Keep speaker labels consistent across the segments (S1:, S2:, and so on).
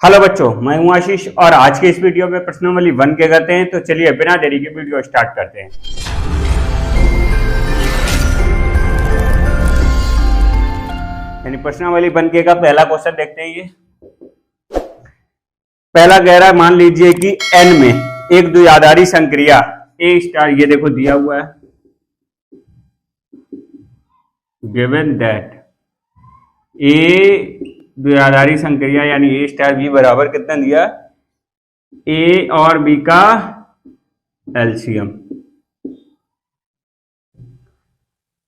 S1: Hello बच्चों, मैं हूं आशीष और आज के इस वीडियो में प्रश्नावली 1 के करते हैं। तो चलिए बिना देरी के वीडियो स्टार्ट करते हैं। यानी प्रश्नावली 1 के का पहला क्वेश्चन देखते हैं। ये पहला कह रहा है, मान लीजिए कि n में एक द्विआधारी संक्रिया ए स्टार, ये देखो दिया हुआ है, गिवन दैट ए द्विआधारी संक्रिया यानी ए स्टार बी बराबर कितना दिया, ए और बी का एलसीएम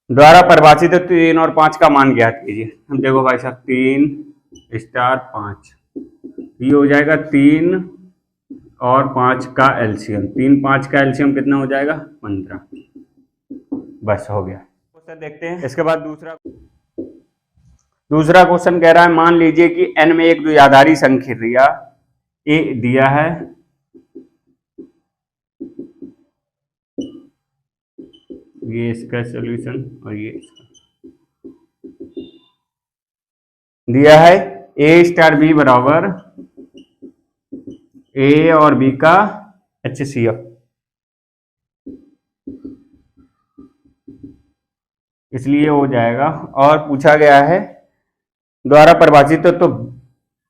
S1: द्वारा परिभाषित 3 और 5 का मान ज्ञात कीजिए। हम देखो भाई साहब, 3 स्टार 5, ये हो जाएगा 3 और 5 का एलसीएम। 3 5 का एलसीएम कितना हो जाएगा, 15। बस हो गया। क्वेश्चन देखते हैं। इसके बाद दूसरा क्वेश्चन कह रहा है, मान लीजिए कि n में एक द्विआधारी संक्रिया ए दिया है, ये इसका सॉल्यूशन और ये इसका दिया है, ए स्टार बी बराबर ए और बी का HCF, इसलिए हो जाएगा। और पूछा गया है द्वारा परिभाषित तो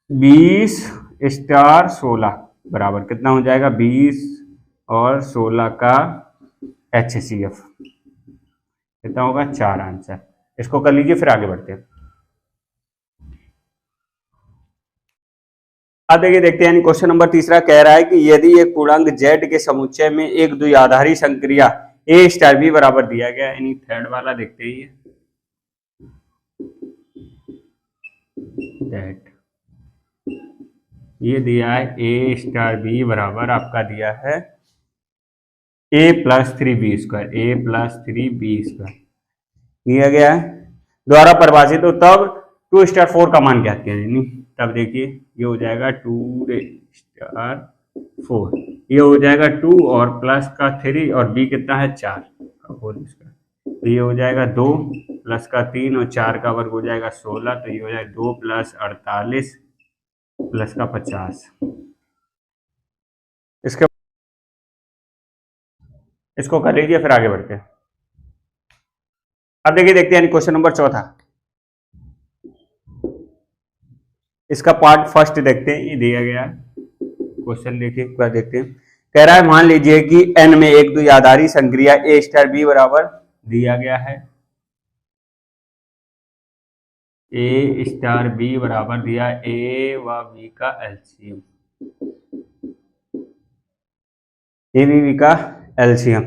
S1: 20 स्टार 16 बराबर कितना हो जाएगा, 20 और 16 का HCF कितना होगा, 4 आंसर। इसको कर लीजिए, फिर आगे बढ़ते हैं। अब देखिए देखते हैं, क्वेश्चन नंबर तीसरा कह रहा है कि यदि एक पूर्णांक z के समुच्चय में एक द्विआधारी संक्रिया ए स्टार बी बराबर दिया गया, यानी थर्ड वाला देखते ही दैट ये दिया है ए स्टार बी बराबर आपका दिया है a plus 3b², a plus 3b² दिया गया है द्वारा परिभाषित। तो तब 2 स्टार 4 का मान ज्ञात किया, यानी तब देखिए ये हो जाएगा 2 स्टार 4, ये हो जाएगा 2 और प्लस का 3 और b कितना है 4 का होल स्क्वायर, तो ये हो जाएगा 2 प्लस का 3 और 4 का वर्ग हो जाएगा 16, तो ये हो जाएगा 2 प्लस 48 प्लस का 50। इसको कर लीजिए, फिर आगे बढ़ते हैं। अब देखिए देखते हैं क्वेश्चन नंबर चौथा, इसका पार्ट फर्स्ट देखते हैं। ये दिया गया क्वेश्चन, देखिए एक बार देखते हैं। कह रहा है, मान लीजिए कि n में एक द्विआधारी संक्रिया ए स्टार बी बराबर दिया गया है, ए स्टार बी बराबर दिया ए व बी का एलसीएम, ए बी का एलसीएम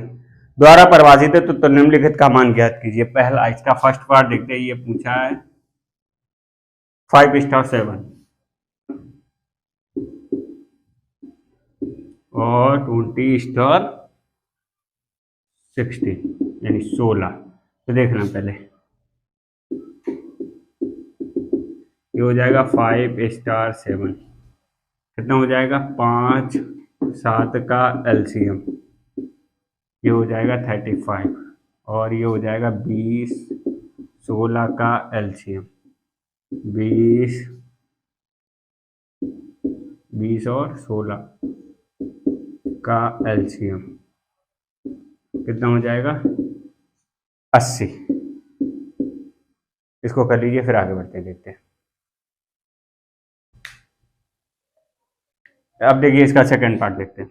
S1: द्वारा परिभाषित है, तो निम्नलिखित का मान ज्ञात कीजिए। पहला इसका फर्स्ट पार्ट देखते हैं। ये पूछा है 5 स्टार 7 और 20 स्टार 16 यानी 16। तो देखना पहले, ये हो जाएगा 5 स्टार 7 कितना हो जाएगा, 5 7 का एलसीएम, ये हो जाएगा 35 और ये हो जाएगा 20 16 का एलसीएम, 20 और 16 का एलसीएम कितना हो जाएगा, 80। इसको कर लीजिए, फिर आगे बढ़ते देखते हैं। अब देखिए इसका सेकंड पार्ट देखते हैं।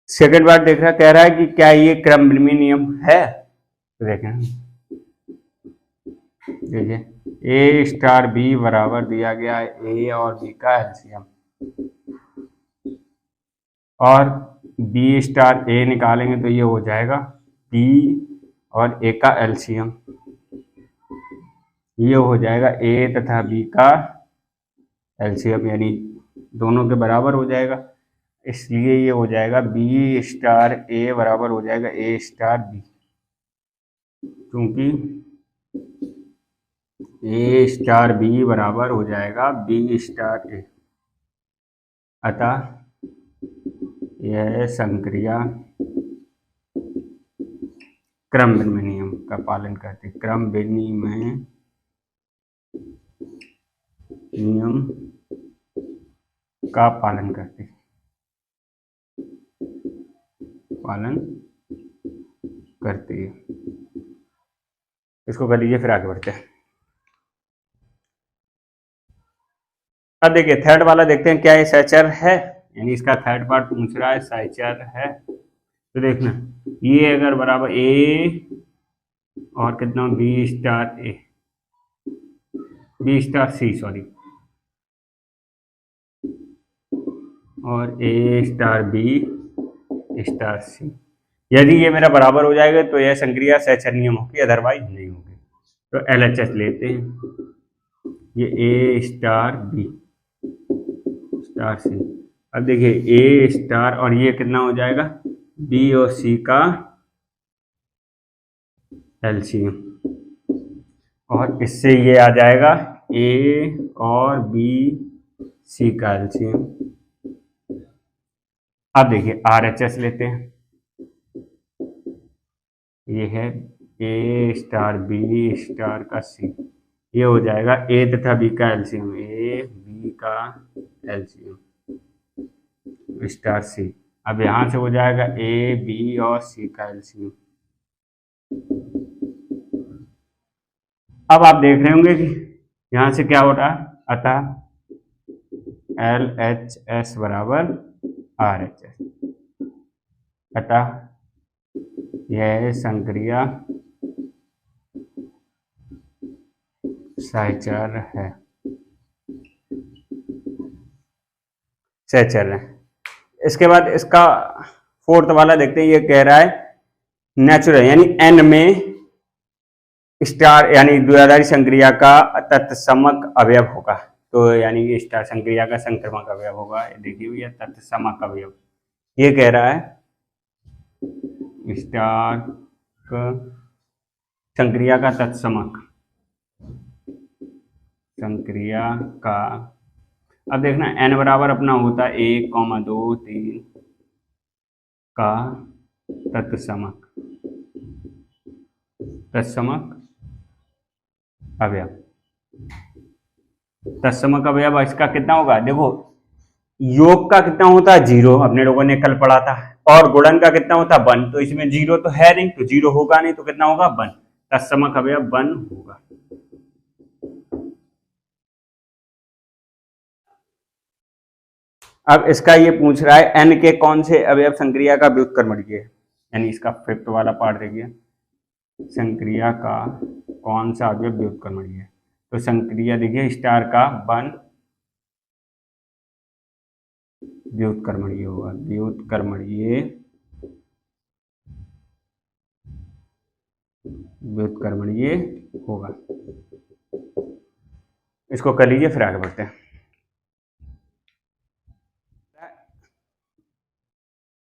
S1: सेकंड पार्ट देख रहा, कह रहा है कि क्या ये क्रमबर्मी नियम है। तो देखें, देखिए ए स्टार बी बराबर दिया गया है ए और बी का एलसीएम, और बी स्टार ए निकालेंगे तो ये हो जाएगा बी और ए का एलसीएम, ये हो जाएगा ए तथा बी का एलसीएम, यानी दोनों के बराबर हो जाएगा, इसलिए ये हो जाएगा बी स्टार ए बराबर हो जाएगा ए स्टार बी, क्योंकि ए स्टार बी बराबर हो जाएगा बी स्टार ए। अतः यह संक्रिया क्रमबर्मी नियम का पालन करती है। क्रमबर्मी नियम का पालन करती है। इसको कर लीजिए, फिर आगे बढ़ते हैं। अब देखिए थर्ड वाला देखते हैं क्या ये सहचर है, यानी इसका थर्ड पार्ट पूछ रहा है सहचर है। तो देखना ये अगर बराबर ए और कितना बी स्टार सी सॉरी और ए स्टार बी स्टार सी, यदि ये मेरा बराबर हो जाएगा तो यह संक्रिया सहचरणीय होगी, अदरवाइज नहीं होगी। तो LHS लेते हैं, ये ए स्टार बी स्टार सी। अब देखिए ए स्टार और ये कितना हो जाएगा बी और सी का LCM, और इससे ये आ जाएगा ए और बी सी का LCM। अब देखिए RHS लेते हैं, ये है ए स्टार बी स्टार का सी, ये हो जाएगा ए तथा बी का LCM, ए बी का LCM स्टार सी। अब यहां से हो जाएगा ए बी और सी का LCM। अब आप देख रहे होंगे कि यहां से क्या हो रहा है, अतः LHS बराबर RHS, अतः यह संक्रिया सहचर है, इसके बाद इसका फोर्थ वाला देखते हैं। ये कह रहा है नेचुरल यानी N में स्टार यानी द्विआधारी संक्रिया का तत्समक अवयव होगा, तो यानी स्टार संक्रिया का संक्रमक अवयव होगा। देखिए भैया तत्समक अवयव, ये कह रहा है स्टार संक्रिया का तत्समक संक्रिया का। अब देखना N बराबर अपना होता है 1, 2, 3 का तत्समक अवयव। तत्समक अवयव इसका कितना होगा, देखो योग का कितना होता है 0, अपने लोगों ने कल पढ़ा था, और गुणन का कितना होता है 1, तो इसमें 0 तो है नहीं, तो 0 होगा नहीं, तो कितना होगा 1, तत्समक अवयव 1 होगा। अब इसका ये पूछ रहा है N के कौन से अवयव संक्रिया का व्युत्क्रमणीय है, यानी इसका फिफ्थ वाला पार्ट देखिए, संक्रिया का कौन सा अवयव व्युत्क्रमणीय है। तो संक्रिया देखिए स्टार का 1 व्युत्क्रमणीय होगा, व्युत्क्रमणीय होगा। इसको कर लीजिए, फिर आगे बढ़ते हैं।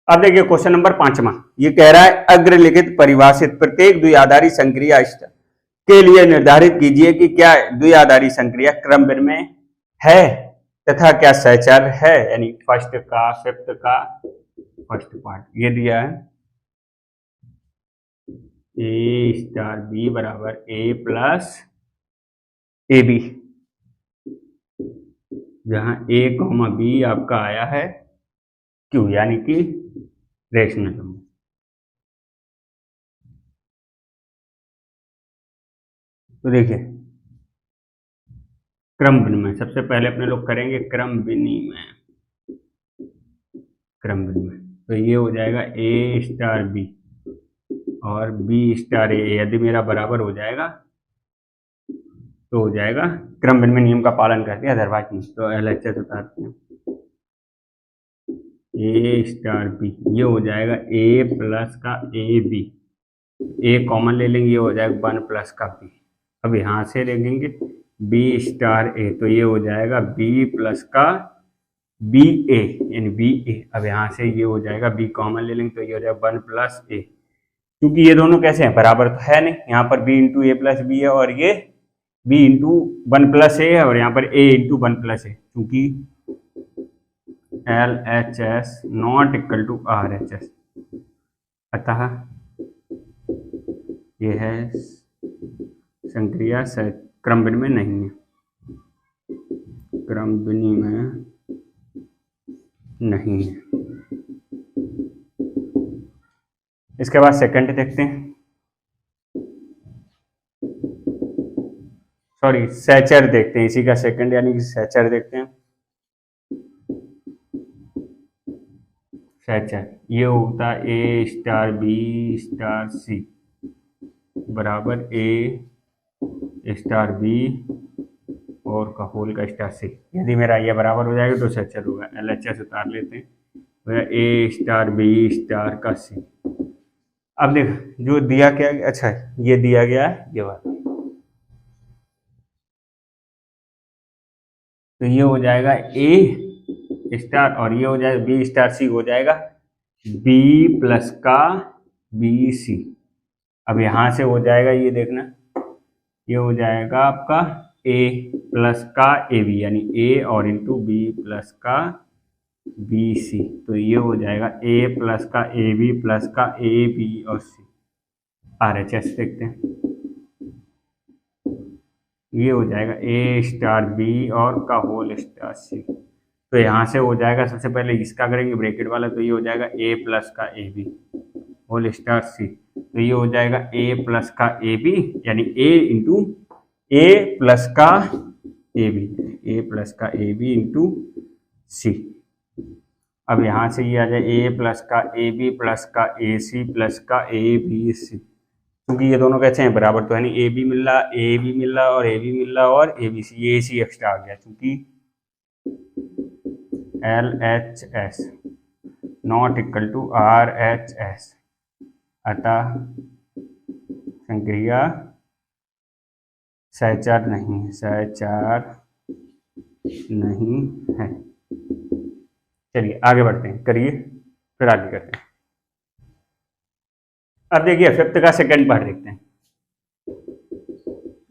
S1: अब देखिए क्वेश्चन नंबर 5वां, ये कह रहा है अग्रलिखित परिभाषित प्रत्येक द्विआधारी संक्रिया के लिए निर्धारित कीजिए कि क्या द्विआधारी संक्रिया क्रम विनिमय है तथा क्या सहचर है, यानी फर्स्ट का फिफ्थ का फर्स्ट पार्ट ये दिया है। ए स्टार बी बराबर ए प्लस ए बी, जहां ए कॉमा बी आपका आया है क्यू, यानी कि रेशनल नंबर। तो देखिए क्रम विनिमय सबसे पहले अपने लोग करेंगे, क्रम विनिमय। तो ये हो जाएगा ए स्टार बी और बी स्टार ए, यदि मेरा बराबर हो जाएगा तो हो जाएगा क्रम विनिमय नियम का पालन करते हैं, अदरवाइज नहीं। तो LHS उतारते हैं, ए स्टार बी, ये हो जाएगा ए प्लस का ए बी, ए कॉमन ले लेंगे, ये हो जाएगा 1 प्लस का बी। अब यहाँ से देखेंगे बी स्टार ए, तो ये हो जाएगा बी प्लस का बी ए, यानी बी ए। अब यहाँ से ये हो जाएगा बी कॉमन ले लेंगे, तो ये हो जाएगा 1 प्लस ए, क्योंकि ये दोनों कैसे हैं बराबर तो है नहीं, यहाँ पर बी इंटू ए प्लस बी है और ये बी इंटू 1 प्लस ए है, और यहाँ पर ए इंटू 1 प्लस ए, क्योंकि LHS not equal to RHS, अतः यह है संक्रिया क्रम विनिमय नहीं है, क्रम विनिमय नहीं है। इसके बाद सेकंड देखते हैं, सॉरी सैचर देखते हैं, इसी का सेकंड यानी कि सैचर देखते हैं। सैचर ये होता है ए स्टार बी स्टार सी बराबर ए स्टार बी और का होल का स्टार सी। यदि मेरा ये बराबर हो जाएगा तो सैचर होगा। LHS उतार लेते हैं, ए स्टार बी स्टार का सी। अब देख जो दिया क्या, अच्छा ये दिया गया है ये वाला, तो ये हो जाएगा ए स्टार और ये हो जाएगा बी स्टार सी, हो जाएगा बी प्लस का बी सी। अब यहां से हो जाएगा, ये देखना, ये हो जाएगा आपका ए प्लस का ए बी यानी ए और इंटू बी प्लस का बी सी। तो ये हो जाएगा ए प्लस का ए बी प्लस का ए बी और सी। RHS देखते हैं, ये हो जाएगा ए स्टार बी और का होल स्टार सी। तो यहाँ से हो जाएगा, सबसे पहले इसका करेंगे ब्रैकेट वाला, तो ये हो जाएगा ए प्लस का A B whole star C. तो ये हो जाएगा ए प्लस का ए बी यानी ए इंटू ए प्लस का ए बी, ए प्लस का ए बी इंटू सी। अब यहाँ से ये आ जाए ए प्लस का ए बी प्लस का ए सी प्लस का ए बी सी, क्योंकि ये दोनों कैसे हैं बराबर तो है नहीं, ए बी मिल रहा, ए बी मिल रहा और ए बी मिल रहा और ए बी सी, ये सी एक्स्ट्रा आ गया, क्योंकि LHS not equal to RHS, अतः संक्रिया सहचार नहीं है, सहचार नहीं है। चलिए आगे बढ़ते हैं, करिए फिर आगे करते हैं। अब देखिए फिफ्थ का सेकंड पार्ट देखते हैं।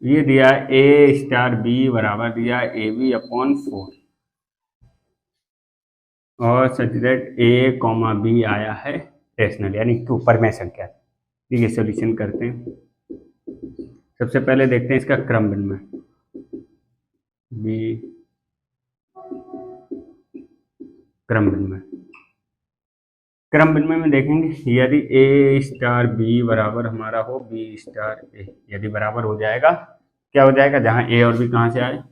S1: ये दिया ए स्टार बी बराबर दिया ए बी अपॉन 4 और such that a comma b आया है रेशनल यानी कि ऊपर में संख्या। ठीक है, सॉल्यूशन करते हैं। सबसे पहले देखते हैं इसका क्रम विनिमय, बी क्रम विनिमय। क्रम विनिमय में देखेंगे यदि ए स्टार बी बराबर हमारा हो बी स्टार ए, यदि बराबर हो जाएगा क्या हो जाएगा, जहां ए और बी कहां से आए,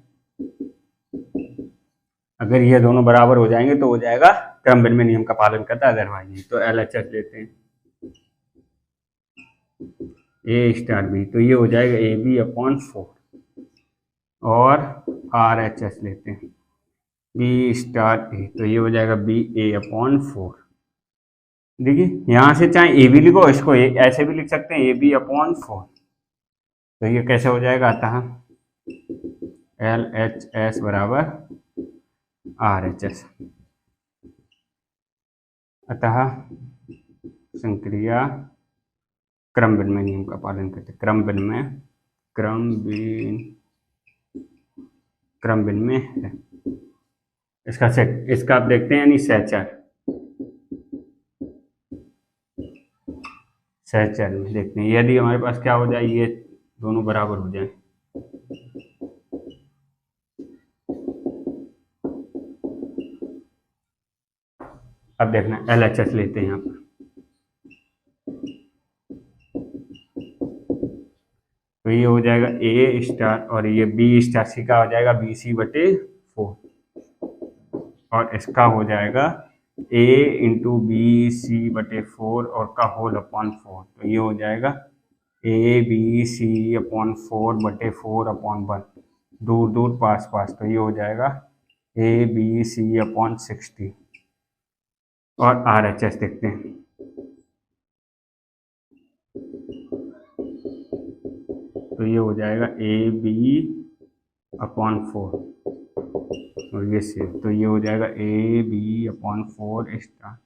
S1: अगर ये दोनों बराबर हो जाएंगे तो हो जाएगा क्रम विनिमय नियम का पालन करता है, अदरवाइज नहीं। तो LHS लेते हैं ए स्टार बी, तो ये हो जाएगा ए बी अपॉन 4 और RHS लेते हैं बी स्टार ए, तो ये हो जाएगा बी ए अपॉन 4। देखिए यहां से चाहे ए बी लिखो, इसको ऐसे भी लिख सकते हैं ए बी अपॉन 4, तो ये कैसे हो जाएगा, अतः LHS बराबर RHS, अतः संक्रिया क्रम विनिमय नियम का पालन करते, क्रम विनिमय है। इसका आप देखते हैं यानी सहचर में देखते हैं यदि हमारे पास क्या हो जाए, ये दोनों बराबर हो जाए, अब देखना LHS लेते हैं यहाँ पर, तो ये हो जाएगा ए स्टार और ये बी स्टार सी का हो जाएगा बी सी बटे 4 और इसका हो जाएगा ए इंटू बी सी बटे 4 और का होल अपॉन 4, तो ये हो जाएगा ए बी सी अपॉन 4 बटे 4 अपॉन 1, दूर दूर पास पास, तो ये हो जाएगा ए बी सी अपॉन 60 और RHS देखते हैं, तो ये हो जाएगा ए बी अपॉन 4 और ये से, तो ये हो जाएगा a b upon 4 star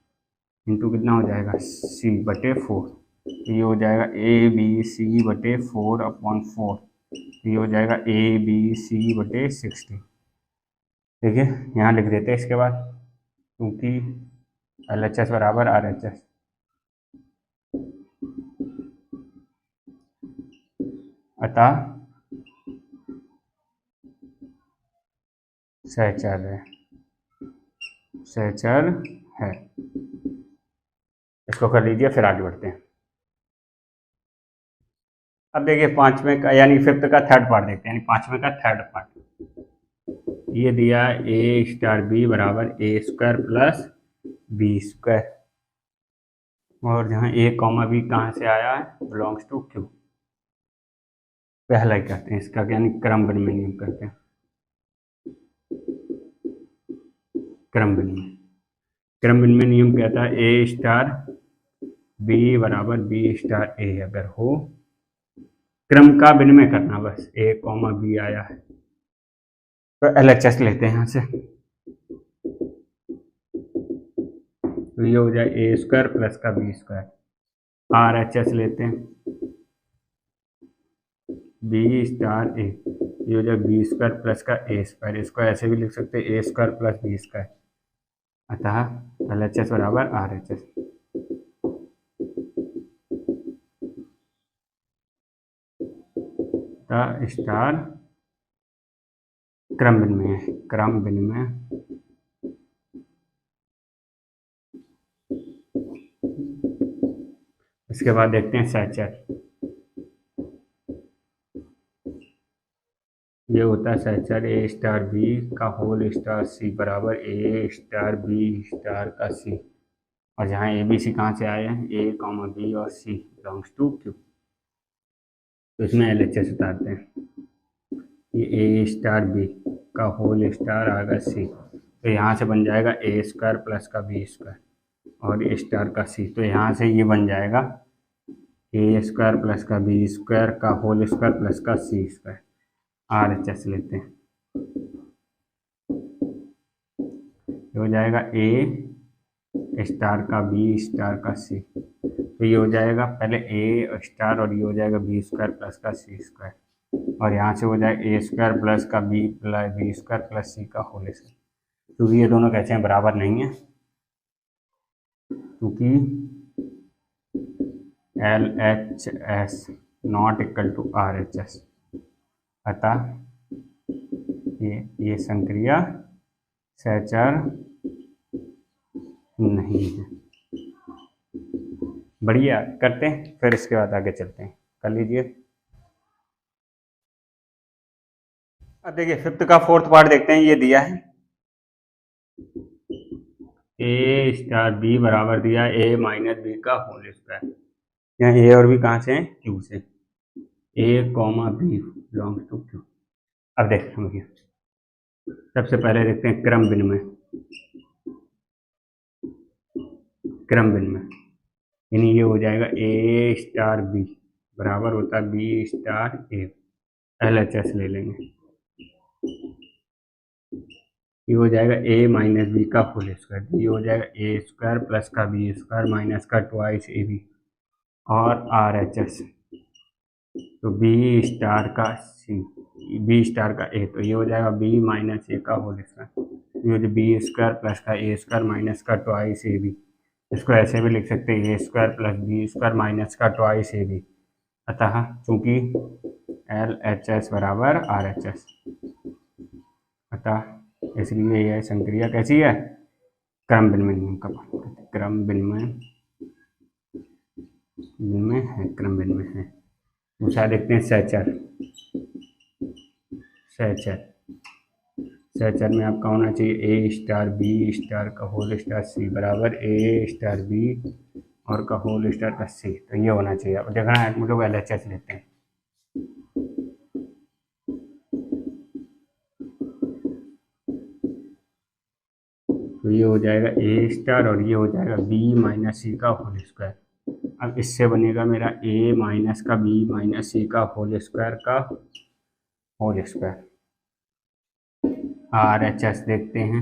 S1: into कितना हो जाएगा सी बटे 4, तो ये हो जाएगा ए बी सी बटे 4 अपॉन 4, तो ये हो जाएगा ए बी सी बटे 60। देखिए यहाँ लिख देते हैं इसके बाद, क्योंकि LHS बराबर RHS, अतः सहचर है, सहचर है। इसको कर लीजिए, फिर आगे बढ़ते हैं। अब देखिए पांचवें का यानी फिफ्थ का थर्ड पार्ट देखते हैं, यानी पांचवें का थर्ड पार्ट। ये दिया ए स्टार बी बराबर ए स्क्वायर प्लस बी स्क्वायर, और जहाँ ए कॉमा बी कहाँ से आया है, बिलोंग्स टू क्यू। पहला ही करते हैं इसका, यानी क्रम विनिमय नियम करते हैं। क्रम विनिमय नियम कहता है ए स्टार बी बराबर बी स्टार ए अगर हो, क्रम का विनिमय करना, बस ए कॉमा बी आया है तो LHS लेते हैं यहाँ से। तो ये हो जाए ए स्क्वायर प्लस का बी स्क्वायर, RHS लेते हैं बी स्टार ए, ये हो जाए बी स्क्वायर प्लस का ए स्क्वायर। इसको ऐसे भी लिख सकते हैं A square plus B square, अतः LHS बराबर RHS। स्टार क्रम विनिमय, क्रम विनिमय इसके बाद देखते हैं सहचर। ये होता है सहचर ए स्टार बी का होल स्टार सी बराबर ए स्टार बी स्टार का सी, और जहाँ ए बी सी कहाँ से आए हैं, ए कॉमा बी और सी बिलोंग्स टू क्यू। तो इसमें LHS उतारते हैं, ये ए स्टार बी का होल स्टार आएगा सी, तो यहाँ से बन जाएगा ए स्क्वायर प्लस का बी स्क्वायर और ए स्टार का सी, तो यहाँ से ये बन जाएगा ए स्क्वायर प्लस का बी स्क्वायर का होल स्क्वायर प्लस का सी स्क्वायर। RHS लेते हैं, ये हो जाएगा ए स्टार का बी स्टार का सी, तो ये हो जाएगा पहले ए स्टार और ये हो जाएगा बी स्क्वायर प्लस का सी स्क्वायर, और यहाँ से हो जाए ए स्क्वायर प्लस का बी स्क्वायर प्लस सी का होल स्क्वायर। क्योंकि ये दोनों कैसे हैं, बराबर नहीं है, क्योंकि LHS not equal to RHS, अतः ये संक्रिया सहचर नहीं है। बढ़िया, करते हैं फिर इसके बाद आगे चलते हैं, कर लीजिए। अब देखिए फिफ्थ का फोर्थ पार्ट देखते हैं। ये दिया है ए स्टार बी बराबर दिया ए माइनस बी का होल स्क्वायर, यहाँ ए और बी कहाँ से हैं, क्यू से, A comma B belongs to Q. अब देखते हैं, सबसे पहले देखते हैं क्रम विनिमय। क्रम विनिमय यानी ये हो जाएगा ए स्टार बी बराबर होता है बी स्टार ए, LHS ले लेंगे, ये हो जाएगा ए माइनस बी का होल स्क्वायर, ये हो जाएगा ए स्क्वायर प्लस का बी स्क्वायर माइनस का ट्वाइस ए बी और RHS, तो बी स्टार का सी, बी स्टार का ए, तो ये हो जाएगा बी माइनस ए का होल स्क्वायर, ये हो जाएगा बी स्क्वायर प्लस का ए स्क्वायर माइनस का ट्वाइस ए बी। इसको ऐसे भी लिख सकते हैं A square plus B square minus का ट्वाइस ए बी, अतः चूंकि LHS बराबर RHS, अतः इसलिए यह संक्रिया कैसी है, क्रम विनिमय नियम का पालन करते हैं। क्रम विनिमय है, क्रम विनिमय है। दूसरा देखते हैं सहचर। सहचर में आपका होना चाहिए ए स्टार बी स्टार का होल स्टार सी बराबर ए स्टार बी और का होल स्टार का सी, तो ये होना चाहिए। अब देखना है, हम लोग LHS लेते हैं, तो ये हो जाएगा ए स्टार और ये हो जाएगा बी माइनस सी का होल स्क्वायर। अब इससे बनेगा मेरा ए माइनस का बी माइनस सी का होल स्क्वायर का होल स्क्वायर। RHS देखते हैं,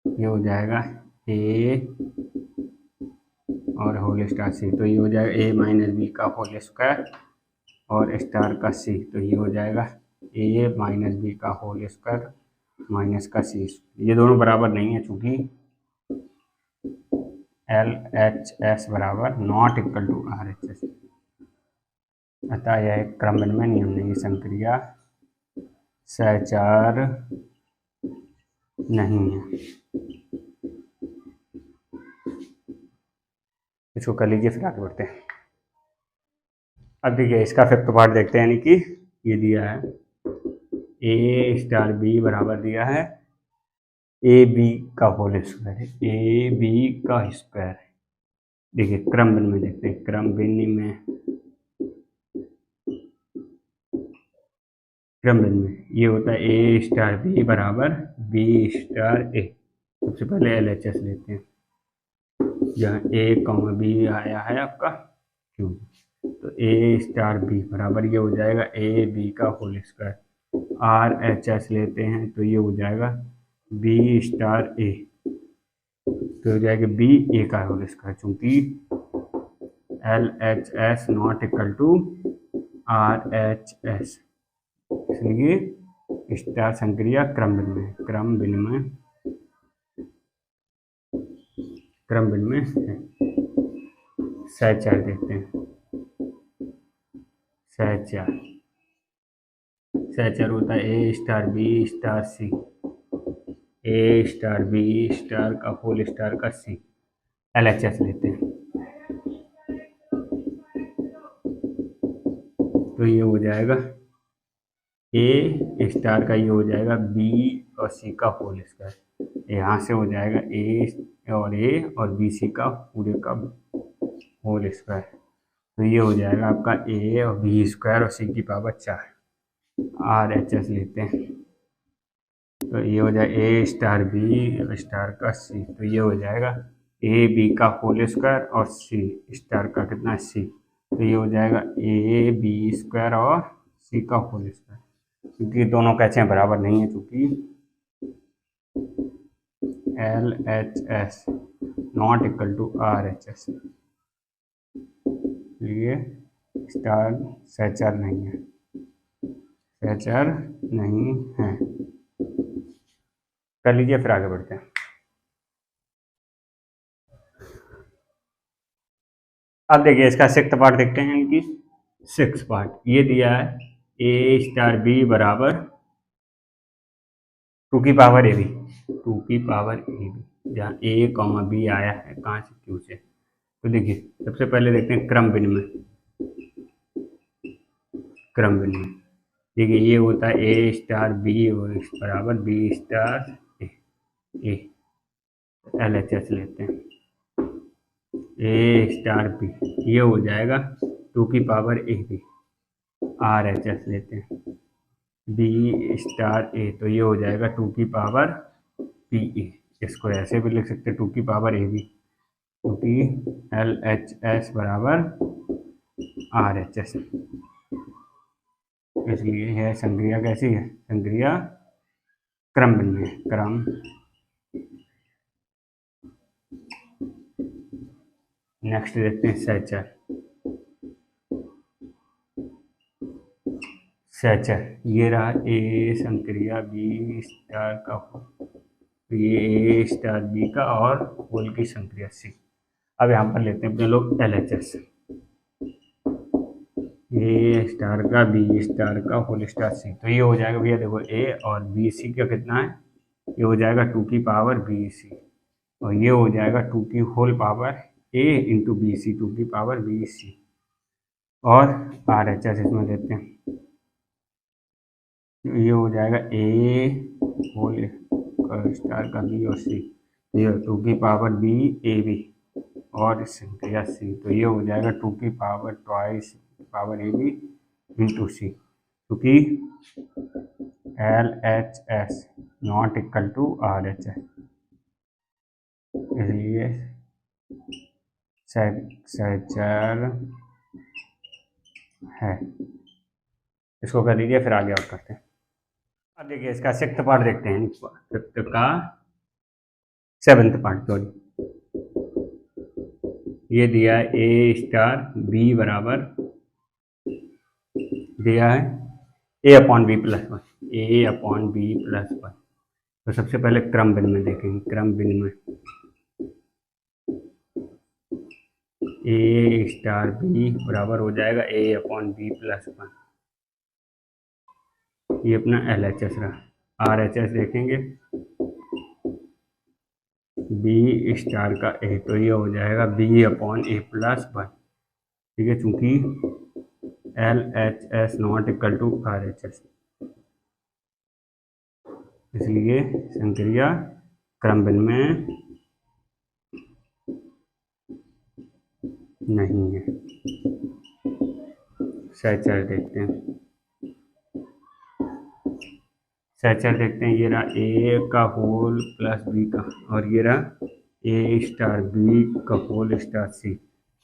S1: ये हो जाएगा ए और होल स्टार सी, तो ये हो जाएगा ए माइनस बी का होल स्क्वायर और स्टार का सी, तो ये हो जाएगा ए माइनस बी का होल स्क्वायर माइनस का सी। ये दोनों बराबर नहीं है, चूंकि LHS बराबर नॉट इक्वल टू RHS, अतः यह क्रम विनिमय नियम नहीं, संक्रिया सहचर नहीं है। इसको कर लीजिए, फिर आगे बढ़ते हैं। अब देखिए इसका फिफ्थ पार्ट देखते हैं, यानी कि ये दिया है ए स्टार बी बराबर दिया है ए बी का होल स्क्वायर है, ए बी का स्क्वायर। देखिए क्रम भिन्न में देखते हैं, क्रम भिन्न में ये होता है ए स्टार बी बराबर बी स्टार ए। सबसे पहले LHS लेते हैं, जहाँ ए कॉमा बी आया है आपका क्यू, तो ए स्टार बी बराबर ये हो जाएगा ए बी का होल स्क्वायर। RHS लेते हैं तो ये हो जाएगा बी स्टार ए, तो हो जाएगा बी ए का होल स्क्वायर, चूंकि LHS not equal to RHS, इसलिए स्टार संक्रिया क्रम भिन्न में है। सहचर देखते हैं, सहचर होता है ए स्टार बी स्टार सी, ए स्टार बी स्टार का होल स्टार का सी। LHS लेते हैं तो ये हो जाएगा ए स्टार का, ये हो जाएगा बी और सी का होल स्क्वायर। यहाँ से हो जाएगा ए और बी सी का पूरे का होल स्क्वायर, तो ये हो जाएगा आपका ए और बी स्क्वायर और सी की पावर 4। RHS लेते हैं तो ये हो जाएगा ए स्टार बी स्टार का सी, तो ये हो जाएगा ए बी का होल स्क्वायर और सी स्टार का कितना सी, तो ये हो जाएगा ए बी स्क्वायर और सी का होल स्क्वायर। क्योंकि दोनों कैसे बराबर नहीं है, क्योंकि LHS not equal to RHS, इसलिए स्टार सहचर नहीं है, कर लीजिए, फिर आगे बढ़ते हैं। अब देखिए इसका सिक्स्थ पार्ट देखते हैं, इनकी सिक्स्थ पार्ट ये दिया है ए स्टार बी बराबर 2 की पावर ए बी, जहाँ ए कॉमा बी आया है कहाँ से, क्यू से। तो देखिए सबसे पहले देखते हैं क्रम भिन्न में, देखिए ये होता है ए स्टार बी बराबर बी स्टार ए। LHS लेते हैं ए स्टार बी, ये हो जाएगा 2 की पावर ए बी। RHS लेते हैं बी स्टार ए, तो ये हो जाएगा 2 की पावर पी ए। इसको ऐसे भी लिख सकते हैं 2 की पावर ए बी, क्योंकि LHS बराबर RHS, इसलिए यह संक्रिया कैसी है, संक्रिया क्रम भिन्न में है, क्रम नेक्स्ट देखते हैं सहचर, ये रहा ए संक्रिया बी स्टार का, ये ए स्टार बी का और होल की संक्रिया सी। अब यहाँ पर लेते हैं अपने लोग LHS, ए स्टार का बी स्टार का होल स्टार सी, तो ये हो जाएगा भैया देखो ए और बी सी का कितना है, ये हो जाएगा 2 की पावर बी सी, और ये हो जाएगा 2 की होल पावर ए इंटू बी सी, 2 की पावर बी सी, और RHS इसमें देते हैं, ये हो जाएगा ए होल स्टार का बी और सी, ये 2 की पावर बी ए बी और संक्रिया सी, तो ये हो जाएगा 2 की power twice power A B into C, क्योंकि LHS not equal to RHS, इसलिए सहचर है। इसको कर लीजिए, फिर आगे और करते हैं। अब देखिए इसका सिक्स्थ पार्ट देखते हैं, फिफ्थ का सेवन्थ पार्ट, सॉरी ये दिया है ए स्टार बी बराबर दिया है ए अपॉन बी प्लस वन, तो सबसे पहले क्रम भिन्न में देखेंगे, क्रम भिन्न में ए स्टार बी बराबर हो जाएगा A upon B plus one, ये अपना LHS रहा। RHS देखेंगे बी स्टार का ए, तो ये हो जाएगा B upon a plus one. ठीक है, चूंकि L H S not equal to R H S, इसलिए संक्रिया क्रमबद्ध में नहीं है। सहचर देखते हैं, सहचर देखते हैं। ये रहा ए का होल प्लस बी का, और ये रहा ए स्टार बी का होल स्टार सी।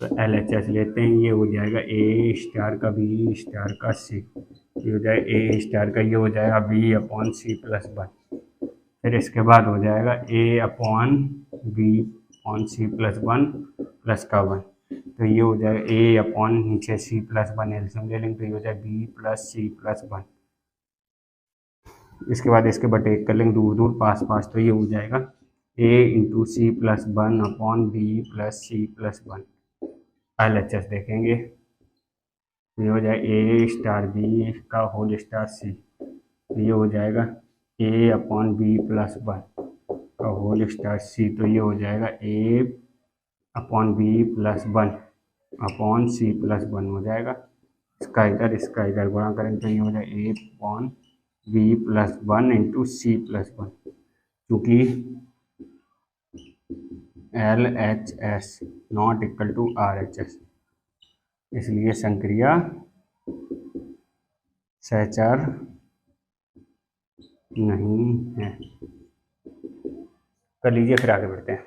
S1: तो एल एच एस लेते हैं, ये हो जाएगा ए स्टार का बी स्टार का सी, ये हो जाएगा ए स्टार का, ये हो जाएगा B upon C plus one. फिर इसके बाद हो जाएगा A upon B upon C plus one plus का वन, तो ये हो जाएगा ए अपॉन नीचे सी प्लस वन, एल्सियम ले लेंगे तो ये हो जाएगा बी प्लस सी प्लस वन। इसके बाद इसके बटे एक कर लेंगे, दूर दूर पास पास, तो ये हो जाएगा A into C plus one upon B plus C plus one. L H S देखेंगे, ये हो जाएगा ए स्टार बी का होल स्टार सी, ये हो जाएगा A upon B plus one का होल स्टार सी, तो ये हो जाएगा A upon B plus one upon C plus one हो जाएगा। इसका इधर गुणा करेंगे तो ये हो जाएगा A upon B plus one into C plus one, क्योंकि L H S not equal to R H S, इसलिए संक्रिया सहचर नहीं है। कर लीजिए, फिर आगे बढ़ते हैं।